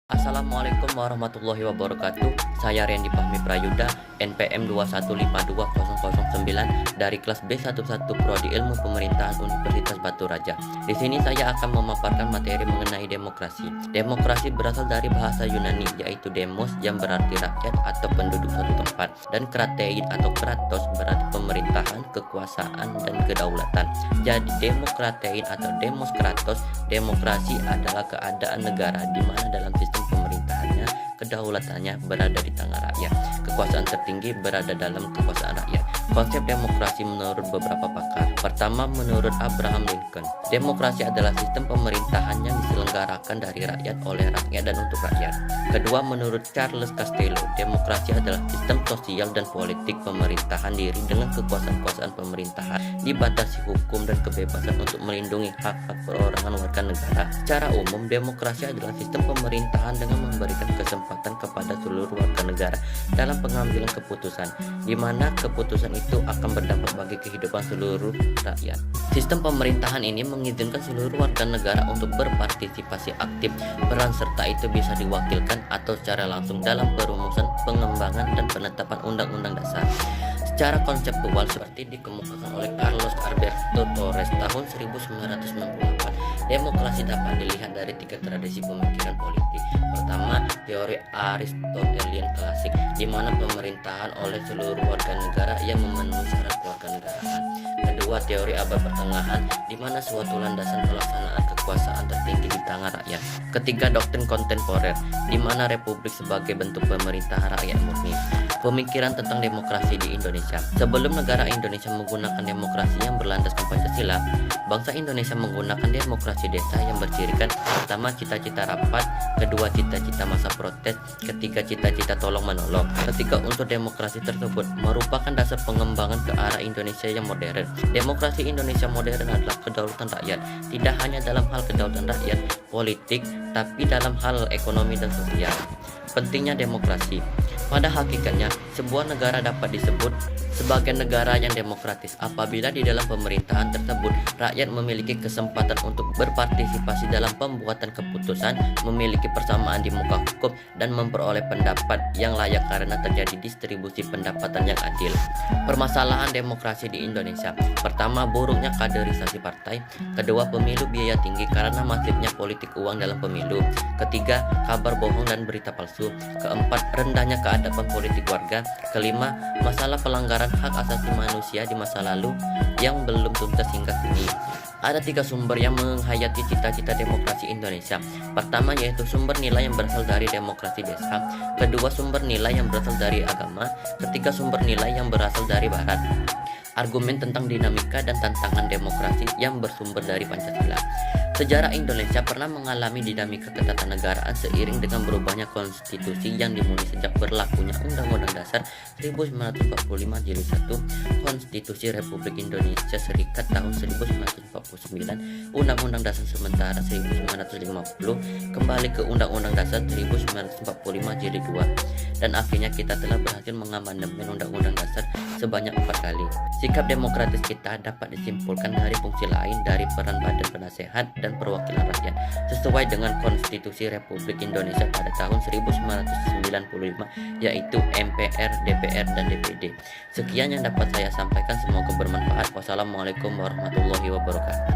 Assalamualaikum warahmatullahi wabarakatuh. Saya Randy Fahmi Prayuda, NPM 2152009 dari kelas B11 Prodi Ilmu Pemerintahan Universitas Batu Raja. Di sini saya akan memaparkan materi mengenai demokrasi. Demokrasi berasal dari bahasa Yunani, yaitu demos yang berarti rakyat atau penduduk suatu tempat, dan kratein atau kratos berarti pemerintahan, kekuasaan, dan kedaulatan. Jadi demokratein atau demos kratos, demokrasi adalah keadaan negara di mana dalam sistem pemerintahannya, kedaulatannya berada di tangan rakyat. Kekuasaan tertinggi berada dalam kekuasaan rakyat. Konsep demokrasi menurut beberapa pakar. Pertama, menurut Abraham Lincoln, demokrasi adalah sistem pemerintahan yang diselenggarakan dari rakyat, oleh rakyat, dan untuk rakyat. Kedua, menurut Charles Costello, demokrasi adalah sistem sosial dan politik pemerintahan diri dengan kekuasaan-kekuasaan pemerintahan, dibatasi hukum dan kebebasan untuk melindungi hak-hak perorangan warga negara. Secara umum, demokrasi adalah sistem pemerintahan dengan memberikan kesempatan kepada seluruh warga negara dalam pengambilan keputusan, di mana keputusan itu akan berdampak bagi kehidupan seluruh rakyat. Sistem pemerintahan ini mengizinkan seluruh warga negara untuk berpartisipasi aktif. Peran serta itu bisa diwakilkan atau secara langsung dalam perumusan, pengembangan, dan penetapan undang-undang dasar. Secara konseptual seperti dikemukakan oleh Carlos Alberto Torres tahun 1998, demokrasi dapat dilihat dari tiga tradisi pemikiran politik. Pertama, teori Aristotelian klasik, di mana pemerintahan oleh seluruh warga negara yang memenuhi syarat kewarganegaraan. Kedua, teori abad pertengahan, di mana suatu landasan pelaksanaan kekuasaan tertinggi di tangan rakyat. Ketiga, doktrin kontemporer, di mana republik sebagai bentuk pemerintahan rakyat murni. Pemikiran tentang demokrasi di Indonesia. Sebelum negara Indonesia menggunakan demokrasi yang berlandaskan Pancasila, bangsa Indonesia menggunakan demokrasi desa yang bercirikan pertama, cita-cita rapat, kedua, cita-cita masa protes, ketiga, cita-cita tolong menolong. Ketiga unsur demokrasi tersebut merupakan dasar pengembangan ke arah Indonesia yang modern. Demokrasi Indonesia modern adalah kedaulatan rakyat, tidak hanya dalam hal kedaulatan rakyat politik, tapi dalam hal ekonomi dan sosial. Pentingnya demokrasi. Pada hakikatnya, sebuah negara dapat disebut sebagai negara yang demokratis apabila di dalam pemerintahan tersebut rakyat memiliki kesempatan untuk berpartisipasi dalam pembuatan keputusan, memiliki persamaan di muka hukum, dan memperoleh pendapat yang layak karena terjadi distribusi pendapatan yang adil. Permasalahan demokrasi di Indonesia. Pertama, buruknya kaderisasi partai. Kedua, pemilu biaya tinggi karena masifnya politik uang dalam pemilu. Ketiga, kabar bohong dan berita palsu. Keempat, rendahnya keadaban politik warga. Kelima, masalah pelanggaran hak asasi manusia di masa lalu yang belum tuntas hingga kini. Ada tiga sumber yang menghayati cita-cita demokrasi Indonesia. Pertama, yaitu sumber nilai yang berasal dari demokrasi desa. Kedua, sumber nilai yang berasal dari agama. Ketiga, sumber nilai yang berasal dari barat. Argumen tentang dinamika dan tantangan demokrasi yang bersumber dari Pancasila. Sejarah Indonesia pernah mengalami dinamika ketatanegaraan seiring dengan berubahnya konstitusi yang dimulai sejak berlakunya Undang-Undang Dasar 1945 Jilid 1, Konstitusi Republik Indonesia Serikat tahun 1949, Undang-Undang Dasar Sementara 1950, kembali ke Undang-Undang Dasar 1945 Jilid 2, dan akhirnya kita telah berhasil mengamandemen Undang-Undang Dasar sebanyak 4 kali. Sikap demokratis kita dapat disimpulkan dari fungsi lain dari peran Badan Penasehat dan Perwakilan Rakyat sesuai dengan Konstitusi Republik Indonesia pada tahun 1995, yaitu MPR, DPR, dan DPD. Sekian yang dapat saya sampaikan, semoga bermanfaat. Wassalamualaikum warahmatullahi wabarakatuh.